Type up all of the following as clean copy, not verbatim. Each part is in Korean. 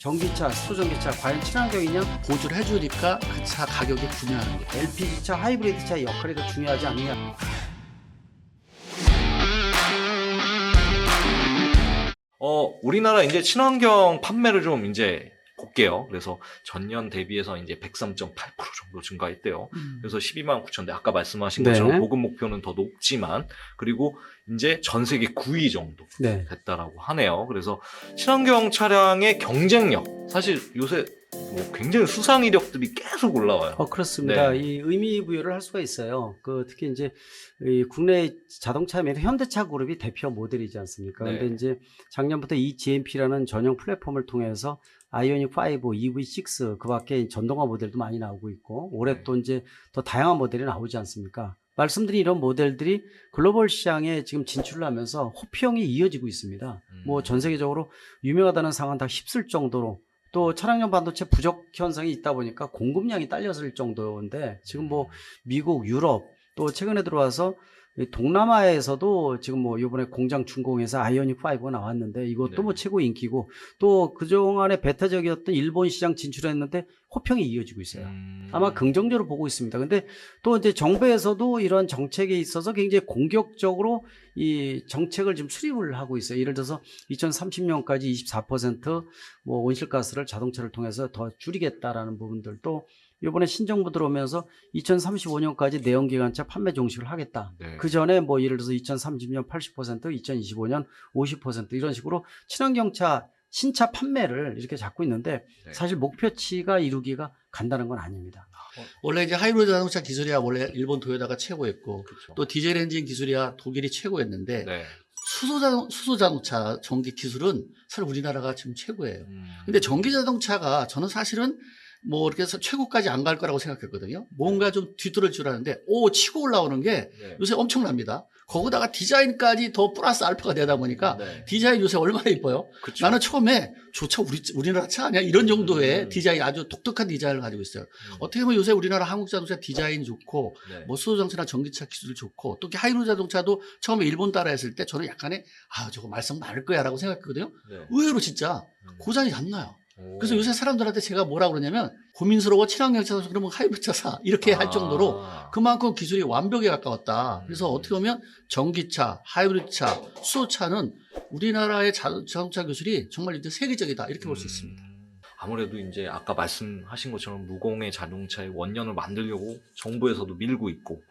전기차, 수소전기차 과연 친환경이냐? 보조를 해주니까 그 차 가격이 분야하는 게 LPG차, 하이브리드차의 역할이 더 중요하지 않느냐? 우리나라 이제 친환경 판매를 좀 이제 볼게요. 그래서 전년 대비해서 이제 103.8% 정도 증가했대요. 그래서 12만 9천 대. 아까 말씀하신 네. 것처럼 보급 목표는 더 높지만, 그리고 이제 전 세계 9위 정도 네. 됐다라고 하네요. 그래서 친환경 차량의 경쟁력, 사실 요새 뭐 굉장히 수상 이력들이 계속 올라와요. 그렇습니다. 네. 이 의미 부여를 할 수가 있어요. 특히 이제 이 국내 자동차 매매 현대차 그룹이 대표 모델이지 않습니까? 네. 근데 이제 작년부터 이 GMP라는 전용 플랫폼을 통해서 아이오닉 5, EV6 그 밖에 전동화 모델도 많이 나오고 있고 올해 네. 또 이제 더 다양한 모델이 나오지 않습니까? 말씀드린 이런 모델들이 글로벌 시장에 지금 진출을 하면서 호평이 이어지고 있습니다. 뭐 전 세계적으로 유명하다는 상은 다 휩쓸 정도로 또 차량용 반도체 부족 현상이 있다 보니까 공급량이 딸렸을 정도인데 지금 뭐 미국, 유럽 또 최근에 들어와서 동남아에서도 지금 뭐 이번에 공장 준공해서 아이오닉 5가 나왔는데 이것도 네. 뭐 최고 인기고 또 그동안에 베타적이었던 일본 시장 진출했는데 호평이 이어지고 있어요. 아마 긍정적으로 보고 있습니다. 근데 또 이제 정부에서도 이런 정책에 있어서 굉장히 공격적으로 이 정책을 지금 수립을 하고 있어요. 예를 들어서 2030년까지 24%뭐 온실가스를 자동차를 통해서 더 줄이겠다라는 부분들도 이번에 신정부 들어오면서 2035년까지 내연기관차 판매 종식을 하겠다. 네. 그 전에 뭐 예를 들어서 2030년 80%, 2025년 50% 이런 식으로 친환경차 신차 판매를 이렇게 잡고 있는데 네. 사실 목표치가 이루기가 간다는 건 아닙니다. 원래 이제 하이브리드 자동차 기술이야 원래 일본 도요타가 최고였고 그렇죠. 또 디젤 엔진 기술이야 독일이 최고였는데 네. 수소 자동차 전기 기술은 사실 우리나라가 지금 최고예요. 근데 전기 자동차가 저는 사실은 뭐 이렇게 해서 최고까지 안 갈 거라고 생각했거든요. 뭔가 좀 뒤떨어질 줄 알았는데 치고 올라오는 게 네. 요새 엄청납니다. 거기다가 디자인까지 더 플러스 알파가 되다 보니까 네. 디자인 요새 얼마나 이뻐요. 그쵸. 나는 처음에 저 차 우리나라 차 아니야? 이런 정도의 디자인, 아주 독특한 디자인을 가지고 있어요. 어떻게 보면 요새 우리나라 한국 자동차 디자인 좋고 네. 뭐 수소자동차나 전기차 기술 좋고 또 하이브리드 자동차도 처음에 일본 따라 했을 때 저는 약간의 저거 말썽 많을 거야 라고 생각했거든요. 네. 의외로 진짜 고장이 안 나요. 오. 그래서 요새 사람들한테 제가 뭐라고 그러냐면 고민스러워 친환경 차 사서 그러면 하이브리드 차 사 이렇게 할 정도로 그만큼 기술이 완벽에 가까웠다. 그래서 어떻게 보면 전기차, 하이브리드 차, 수소차는 우리나라의 자동차 기술이 정말 이제 세계적이다 이렇게 볼 수 있습니다. 아무래도 이제 아까 말씀하신 것처럼 무공해 자동차의 원년을 만들려고 정부에서도 밀고 있고,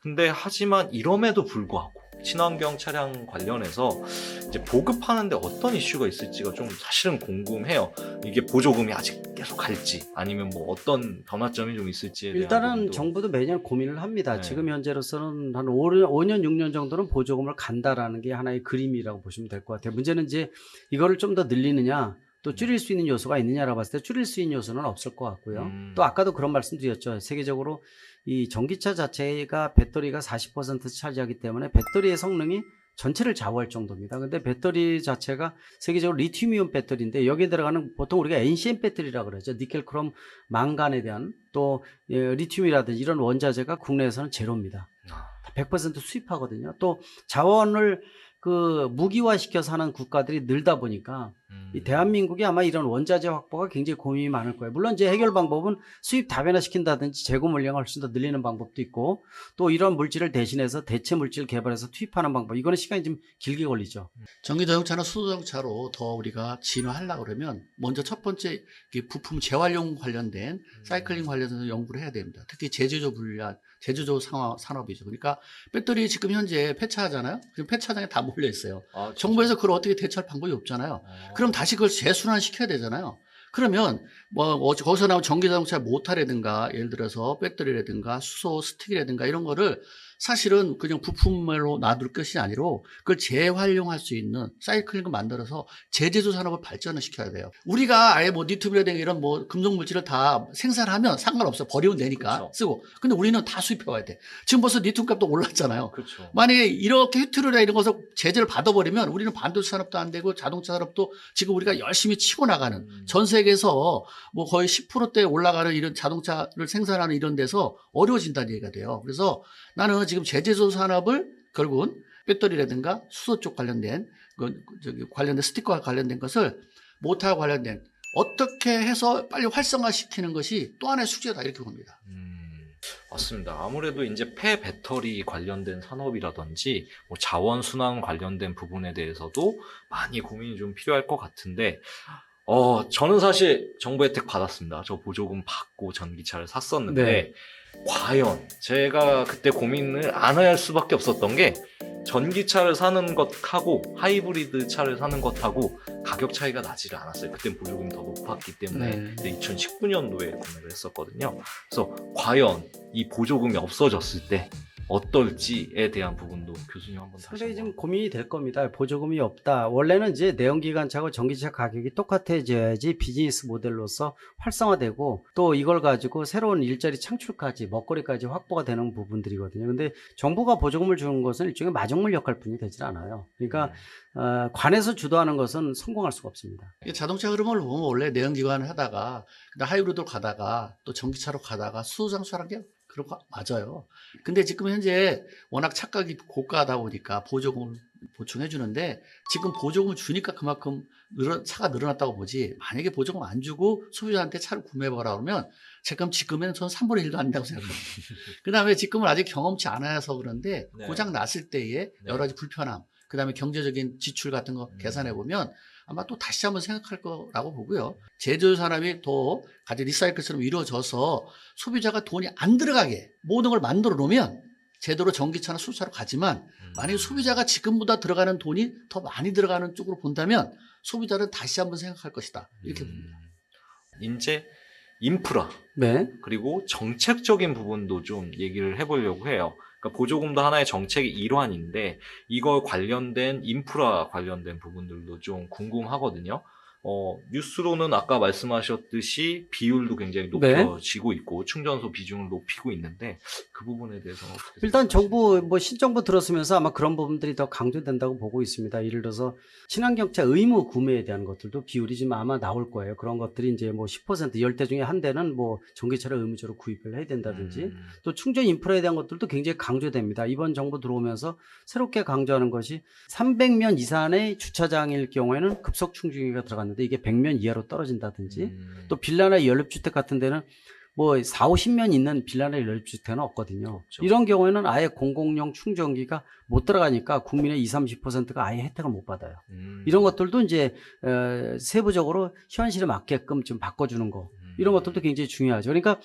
근데 하지만 이럼에도 불구하고 친환경 차량 관련해서 이제 보급하는데 어떤 이슈가 있을지가 좀 사실은 궁금해요. 이게 보조금이 아직 계속 갈지 아니면 뭐 어떤 변화점이 좀 있을지에 대한 일단은 부분도. 정부도 매년 고민을 합니다. 네. 지금 현재로서는 한 5년, 6년 정도는 보조금을 간다라는 게 하나의 그림이라고 보시면 될 것 같아요. 문제는 이제 이거를 좀 더 늘리느냐 또 줄일 수 있는 요소가 있느냐라고 봤을 때 줄일 수 있는 요소는 없을 것 같고요. 또 아까도 그런 말씀 드렸죠. 세계적으로 이 전기차 자체가 배터리가 40% 차지하기 때문에 배터리의 성능이 전체를 좌우할 정도입니다. 근데 배터리 자체가 세계적으로 리튬이온 배터리인데 여기에 들어가는 보통 우리가 NCM 배터리라고 그러죠. 니켈, 크롬, 망간에 대한 또 리튬이라든지 이런 원자재가 국내에서는 제로입니다. 100% 수입하거든요. 또 자원을 무기화시켜서 하는 국가들이 늘다 보니까 이 대한민국이 아마 이런 원자재 확보가 굉장히 고민이 많을 거예요. 물론 이제 해결 방법은 수입 다변화시킨다든지 재고 물량을 훨씬 더 늘리는 방법도 있고 또 이런 물질을 대신해서 대체 물질을 개발해서 투입하는 방법, 이거는 시간이 좀 길게 걸리죠. 전기 자동차나 수소 자동차로 더 우리가 진화하려고 그러면 먼저 첫 번째 부품 재활용 관련된 사이클링 관련해서 연구를 해야 됩니다. 특히 제조조 분야, 제조조 산업이죠. 그러니까 배터리 지금 현재 폐차하잖아요. 지금 폐차장에 다 몰려 있어요. 정부에서 그걸 어떻게 대처할 방법이 없잖아요. 그럼 다시 그걸 재순환시켜야 되잖아요. 그러면 거기서 나온 전기 자동차 모터라든가 예를 들어서 배터리라든가 수소 스틱이라든가 이런 거를 사실은 그냥 부품으로 놔둘 것이 아니라 그걸 재활용할 수 있는 사이클링을 만들어서 재제조 산업을 발전을 시켜야 돼요. 우리가 아예 리튬이라든가 이런 금속 물질을 다 생산하면 상관없어. 버리면 되니까 그렇죠. 쓰고. 근데 우리는 다 수입해 와야 돼. 지금 벌써 리튬 값도 올랐잖아요. 그렇죠. 만약에 이렇게 휘트루나 이런 것을 제재를 받아버리면 우리는 반도체 산업도 안 되고 자동차 산업도 지금 우리가 열심히 치고 나가는 전 세계에서 거의 10%대 올라가는 이런 자동차를 생산하는 이런 데서 어려워진다는 얘기가 돼요. 그래서 나는 지금 재제조 산업을 결국은 배터리라든가 수소 쪽 관련된 관련된 스틱과 관련된 것을 모터와 관련된 어떻게 해서 빨리 활성화시키는 것이 또 하나의 숙제다 이렇게 봅니다. 맞습니다. 아무래도 이제 폐배터리 관련된 산업이라든지 뭐 자원순환 관련된 부분에 대해서도 많이 고민이 좀 필요할 것 같은데, 저는 사실 정부 혜택 받았습니다. 저 보조금 받고 전기차를 샀었는데, 네. 과연 제가 그때 고민을 안 할 수밖에 없었던 게, 전기차를 사는 것하고 하이브리드 차를 사는 것하고 가격 차이가 나지를 않았어요. 그땐 보조금이 더 높았기 때문에 2019년도에 구매를 했었거든요. 그래서 과연 이 보조금이 없어졌을 때 어떨지에 대한 부분도 교수님 한번 다시 상당히 좀 한번. 고민이 될 겁니다. 보조금이 없다. 원래는 이제 내연기관차하고 전기차 가격이 똑같아져야지 비즈니스 모델로서 활성화되고 또 이걸 가지고 새로운 일자리 창출까지 먹거리까지 확보가 되는 부분들이거든요. 근데 정부가 보조금을 주는 것은 일종의 마중물 역할뿐이 되질 않아요. 그러니까 관에서 주도하는 것은 성공할 수가 없습니다. 이 자동차 흐름을 보면 원래 내연기관을 하다가 하이브리드로 가다가 또 전기차로 가다가 수소장수하는 게 그런 거 맞아요. 근데 지금 현재 워낙 착각이 고가하다 보니까 보조금을 보충해 주는데 지금 보조금을 주니까 그만큼 차가 늘어났다고 보지, 만약에 보조금 안 주고 소비자한테 차를 구매해보라 그러면 지금에는 저는 3분의 1도 안 된다고 생각합니다. 그 다음에 지금은 아직 경험치 않아서 그런데 네. 고장 났을 때의 여러 가지 불편함, 그 다음에 경제적인 지출 같은 거 계산해 보면 아마 또 다시 한번 생각할 거라고 보고요. 제조 산업이 더 가지 리사이클처럼 이루어져서 소비자가 돈이 안 들어가게 모든 걸 만들어 놓으면 제대로 전기차나 수소차로 가지만, 만약에 소비자가 지금보다 들어가는 돈이 더 많이 들어가는 쪽으로 본다면 소비자는 다시 한번 생각할 것이다 이렇게 봅니다. 이제 인프라 네. 그리고 정책적인 부분도 좀 얘기를 해보려고 해요. 그러니까 보조금도 하나의 정책의 일환인데 이거 관련된 인프라 관련된 부분들도 좀 궁금하거든요. 뉴스로는 아까 말씀하셨듯이 비율도 굉장히 높여지고 있고 충전소 비중을 높이고 있는데 그 부분에 대해서는 어떻게 일단 생각하십니까? 정부 신정부 들었으면서 아마 그런 부분들이 더 강조된다고 보고 있습니다. 예를 들어서 친환경차 의무 구매에 대한 것들도 비율이 좀 아마 나올 거예요. 그런 것들이 이제 뭐 10% 10대 중에 한 대는 뭐 전기차를 의무적으로 구입을 해야 된다든지 또 충전 인프라에 대한 것들도 굉장히 강조됩니다. 이번 정부 들어오면서 새롭게 강조하는 것이 300면 이상의 주차장일 경우에는 급속 충전기가 들어갔는데 이게 100면 이하로 떨어진다든지 또 빌라나 연립주택 같은 데는 뭐 4, 50면 있는 빌라나 연립주택은 없거든요. 없죠. 이런 경우에는 아예 공공용 충전기가 못 들어가니까 국민의 20, 30%가 아예 혜택을 못 받아요. 이런 것들도 이제 세부적으로 현실에 맞게끔 좀 바꿔주는 거, 이런 것들도 굉장히 중요하죠. 그러니까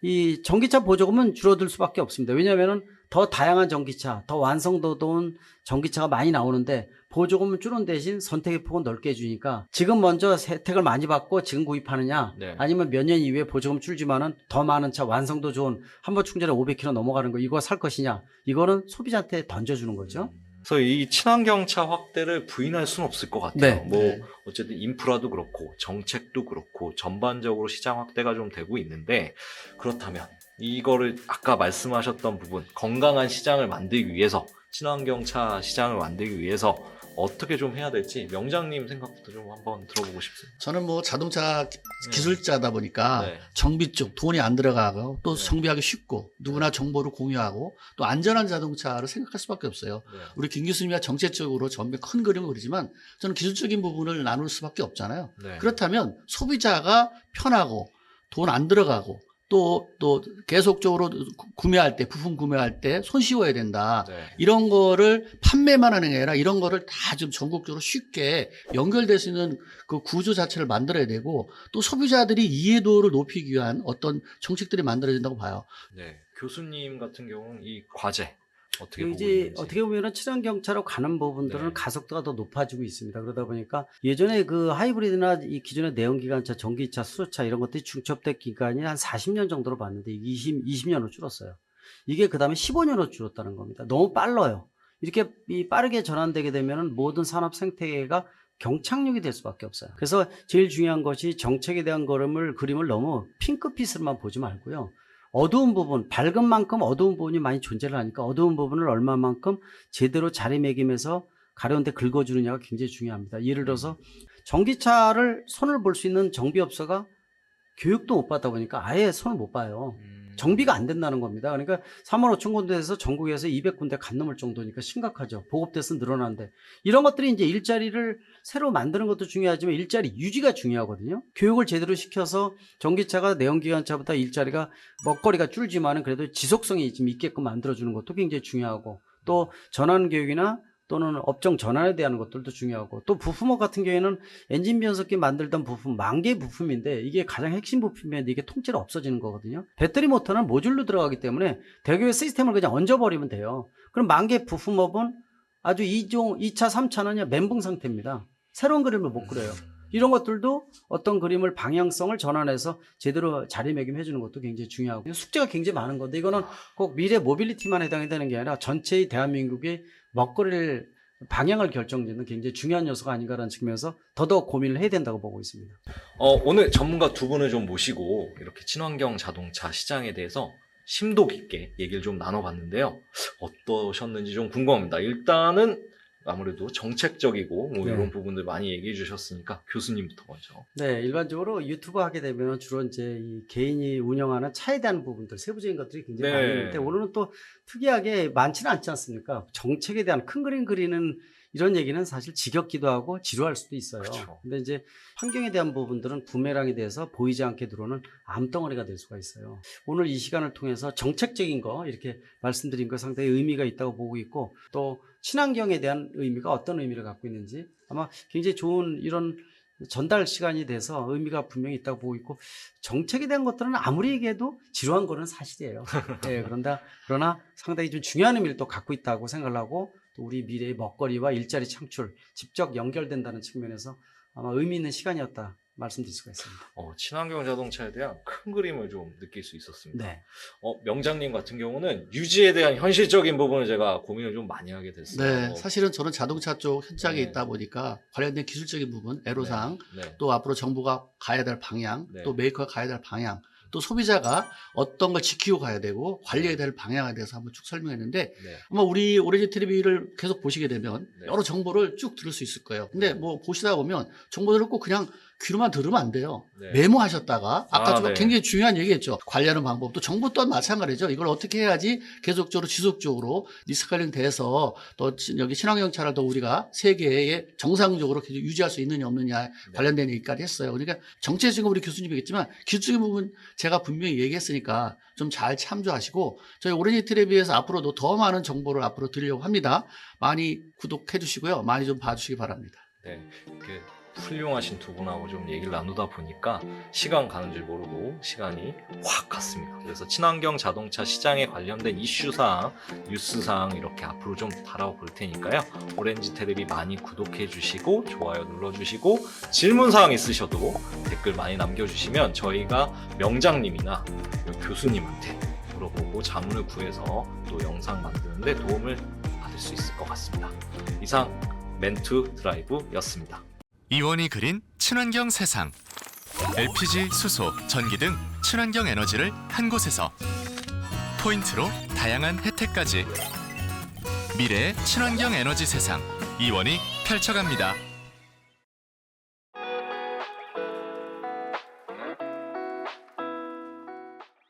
이 전기차 보조금은 줄어들 수밖에 없습니다. 왜냐하면은 더 다양한 전기차, 더 완성도 좋은 전기차가 많이 나오는데 보조금을 줄은 대신 선택의 폭은 넓게 해주니까 지금 먼저 혜택을 많이 받고 지금 구입하느냐, 네. 아니면 몇 년 이후에 보조금 줄지만은 더 많은 차, 완성도 좋은 한번 충전에 500km 넘어가는 거 이거 살 것이냐, 이거는 소비자한테 던져주는 거죠. 그래서 이 친환경차 확대를 부인할 수는 없을 것 같아요. 네. 뭐 네. 어쨌든 인프라도 그렇고 정책도 그렇고 전반적으로 시장 확대가 좀 되고 있는데, 그렇다면 이거를 아까 말씀하셨던 부분, 건강한 시장을 만들기 위해서, 친환경차 시장을 만들기 위해서 어떻게 좀 해야 될지 명장님 생각부터 좀 한번 들어보고 싶습니다. 저는 뭐 자동차 기술자다 보니까 네. 정비 쪽 돈이 안 들어가고 또 네. 정비하기 쉽고 누구나 정보를 공유하고 또 안전한 자동차를 생각할 수밖에 없어요. 네. 우리 김 교수님이 정책적으로 전면 큰 그림을 그리지만 저는 기술적인 부분을 나눌 수밖에 없잖아요. 네. 그렇다면 소비자가 편하고 돈 안 들어가고 또 계속적으로 구매할 때, 부품 구매할 때 손쉬워야 된다. 네. 이런 거를 판매만 하는 게 아니라 이런 거를 다 좀 전국적으로 쉽게 연결될 수 있는 그 구조 자체를 만들어야 되고 또 소비자들이 이해도를 높이기 위한 어떤 정책들이 만들어야 된다고 봐요. 네. 교수님 같은 경우는 이 과제 어떻게 보고 이제 있는지. 어떻게 보면 친환경차로 가는 부분들은 네. 가속도가 더 높아지고 있습니다. 그러다 보니까 예전에 그 하이브리드나 이 기존의 내연기관차, 전기차, 수소차 이런 것들이 중첩된 기간이 한 40년 정도로 봤는데 20년으로 줄었어요. 이게 그 다음에 15년으로 줄었다는 겁니다. 너무 빨라요. 이렇게 빠르게 전환되게 되면 모든 산업 생태계가 경착륙이 될 수밖에 없어요. 그래서 제일 중요한 것이 정책에 대한 그림을 너무 핑크빛으로만 보지 말고요. 어두운 부분, 밝은 만큼 어두운 부분이 많이 존재를 하니까 어두운 부분을 얼마만큼 제대로 자리매김해서 가려운데 긁어주느냐가 굉장히 중요합니다. 예를 들어서 전기차를 손을 볼 수 있는 정비업소가 교육도 못 받다 보니까 아예 손을 못 봐요. 정비가 안 된다는 겁니다. 그러니까 3만 5천 군데에서 전국에서 200군데 간 넘을 정도니까 심각하죠. 보급돼서 늘어나는데 이런 것들이 이제 일자리를 새로 만드는 것도 중요하지만 일자리 유지가 중요하거든요. 교육을 제대로 시켜서 전기차가 내연기관차보다 일자리가 먹거리가 줄지만은 그래도 지속성이 좀 있게끔 만들어주는 것도 굉장히 중요하고 또 전환 교육이나 또는 업종 전환에 대한 것들도 중요하고 또 부품업 같은 경우에는 엔진 변속기 만들던 부품 만개 부품인데 이게 가장 핵심 부품인데 이게 통째로 없어지는 거거든요. 배터리 모터는 모듈로 들어가기 때문에 대교의 시스템을 그냥 얹어버리면 돼요. 그럼 만개 부품업은 아주 2차, 3차는 멘붕 상태입니다. 새로운 그림을 못 그려요. 이런 것들도 어떤 그림을 방향성을 전환해서 제대로 자리매김해 주는 것도 굉장히 중요하고 숙제가 굉장히 많은 건데 이거는 꼭 미래 모빌리티만 해당이 되는 게 아니라 전체의 대한민국의 먹거리를 방향을 결정짓는 굉장히 중요한 요소가 아닌가라는 측면에서 더더욱 고민을 해야 된다고 보고 있습니다. 오늘 전문가 두 분을 좀 모시고 이렇게 친환경 자동차 시장에 대해서 심도 깊게 얘기를 좀 나눠봤는데요. 어떠셨는지 좀 궁금합니다. 일단은 아무래도 정책적이고 뭐 네. 이런 부분들 많이 얘기해 주셨으니까 교수님부터 먼저. 네, 일반적으로 유튜브 하게 되면 주로 이제 이 개인이 운영하는 차에 대한 부분들, 세부적인 것들이 굉장히 네. 많이 있는데 오늘은 또 특이하게 많지는 않지 않습니까? 정책에 대한 큰 그림 그리는 이런 얘기는 사실 지겹기도 하고 지루할 수도 있어요. 그쵸. 근데 이제 환경에 대한 부분들은 부메랑이 돼서 보이지 않게 들어오는 암덩어리가 될 수가 있어요. 오늘 이 시간을 통해서 정책적인 거 이렇게 말씀드린 거 상당히 의미가 있다고 보고 있고 또 친환경에 대한 의미가 어떤 의미를 갖고 있는지 아마 굉장히 좋은 이런 전달 시간이 돼서 의미가 분명히 있다고 보고 있고 정책에 대한 것들은 아무리 얘기해도 지루한 거는 사실이에요. 네, 그러나 상당히 좀 중요한 의미를 또 갖고 있다고 생각을 하고 또 우리 미래의 먹거리와 일자리 창출 직접 연결된다는 측면에서 아마 의미 있는 시간이었다 말씀드릴 수가 있습니다. 친환경 자동차에 대한 큰 그림을 좀 느낄 수 있었습니다. 네. 명장님 같은 경우는 유지에 대한 현실적인 부분을 제가 고민을 좀 많이 하게 됐어요. 네, 사실은 저는 자동차 쪽 현장에 네. 있다 보니까 관련된 기술적인 부분, 애로사항, 네. 또 앞으로 정부가 가야 될 방향, 네. 또 메이커가 가야 될 방향, 또 소비자가 어떤 걸 지키고 가야 되고 관리해야 될 방향에 대해서 한번 쭉 설명했는데 네. 아마 우리 오렌지 TV를 계속 보시게 되면 네. 여러 정보를 쭉 들을 수 있을 거예요. 근데 뭐 보시다 보면 정보들을 꼭 그냥 귀로만 들으면 안 돼요. 네. 메모하셨다가 아까 좀 네. 굉장히 중요한 얘기했죠. 관리하는 방법 또 정보 또한 마찬가지죠. 이걸 어떻게 해야지 계속적으로 지속적으로 리스크관리는 돼서 또 여기 친환경 차를 더 우리가 세계에 정상적으로 계속 유지할 수 있느냐 없느냐 관련된 얘기까지 했어요. 그러니까 정책적인 우리 교수님이 얘기했지만 기술적인 부분 제가 분명히 얘기했으니까 좀 잘 참조하시고 저희 오렌지 TV에서 앞으로도 더 많은 정보를 앞으로 드리려고 합니다. 많이 구독해 주시고요. 많이 좀 봐주시기 바랍니다. 네. 이렇게 훌륭하신 두 분하고 좀 얘기를 나누다 보니까 시간 가는 줄 모르고 시간이 확 갔습니다. 그래서 친환경 자동차 시장에 관련된 이슈사항, 뉴스사항 이렇게 앞으로 좀 다뤄볼 테니까요. 오렌지 텔레비 많이 구독해 주시고 좋아요 눌러주시고 질문사항 있으셔도 댓글 많이 남겨주시면 저희가 명장님이나 교수님한테 물어보고 자문을 구해서 또 영상 만드는데 도움을 받을 수 있을 것 같습니다. 이상 멘투 드라이브였습니다. 이원이 그린 친환경 세상. LPG, 수소, 전기 등 친환경 에너지를 한 곳에서 포인트로 다양한 혜택까지 미래의 친환경 에너지 세상 이원이 펼쳐갑니다.